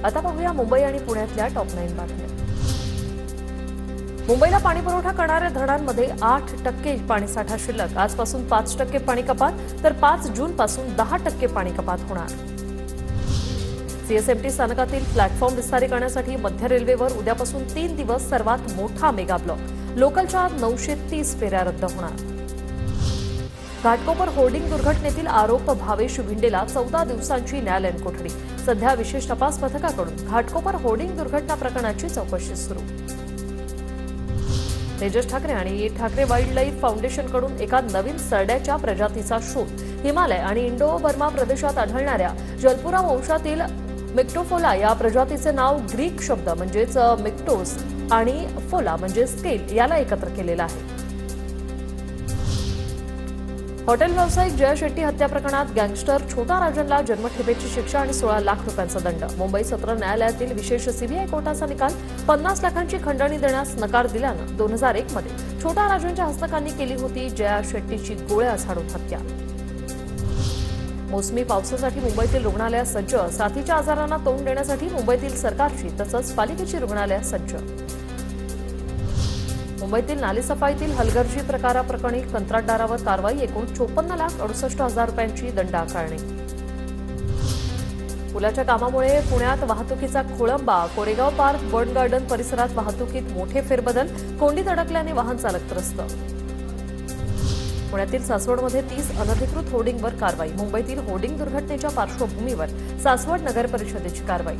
आता पाहूया मुंबई आणि पुण्यातल्या टॉप 9 बातम्या। मुंबईला पाणीपुरवठा करणाऱ्या धरणांमध्ये 8% पाणीसाठा शिल्लक। आजपासून 5% पाणी कपात, तर 5 जूनपासून 10% पाणी कपात होणार। सीएसएमटी स्थानकातील प्लॅटफॉर्म विस्तारीकरणासाठी मध्य रेल्वेवर उद्यापासून 3 दिवस सर्वात मोठा मेगा ब्लॉक। लोकलच्या 930 फेऱ्या रद्द होणार। घाटकोपर होर्डिंग दुर्घटनेतील आरोप भावेश भिंडेला 14 दिवसांची न्यायालयीन कोठडी। सध्या विशेष तपास पथकाकडून घाटकोपर होर्डिंग दुर्घटना प्रकरणाची चौकशी सुरू। तेजस ठाकरे आणि ठाकरे वाईल्ड लाईफ फाउंडेशनकडून एका नवीन सरड्याच्या प्रजातीचा शोध। हिमालय आणि इंडो बर्मा प्रदेशात आढळणाऱ्या जलपुरा वंशातील मिक्टोफोला या प्रजातीचे नाव ग्रीक शब्द म्हणजेच मिक्टोस आणि फोला म्हणजे स्केल याला एकत्र केलेलं आहे। हॉटेल व्यावसायिक जया शेट्टी हत्या प्रकरणात गँगस्टर छोटा राजनला जन्मठेपेची शिक्षा आणि 16 लाख रुपयांचा दंड। मुंबई सत्र न्यायालयातील विशेष सीबीआय कोर्टाचा निकाल 50 लाखांची खंडणी देण्यास नकार दिल्यानं 2001 मध्ये छोटा राजनच्या हस्तकांनी केली होती जया शेट्टीची गोळ्या झाडून हत्या। मोसमी पावसासाठी मुंबईतील रुग्णालय सज्ज। साथीच्या आजारांना तोंड देण्यासाठी मुंबईतील सरकारची तसंच पालिकेची रुग्णालय सज्ज। मुंबईतील नालेसफाईतील हलगर्जी प्रकाराप्रकरणी कंत्राटदारावर कारवाई। एकूण 54,68,000 रुपयांची दंड आकारणी। पुलाच्या कामामुळे पुण्यात वाहतुकीचा खोळंबा। कोरेगाव पार्क बर्ड गार्डन परिसरात वाहतुकीत मोठे फेरबदल। कोंडीत अडकल्याने वाहन चालक त्रस्त। पुण्यातील सासवडमध्ये 30 अनधिकृत होर्डिंगवर कारवाई। मुंबईतील होर्डिंग दुर्घटनेच्या पार्श्वभूमीवर सासवड नगर परिषदेची कारवाई।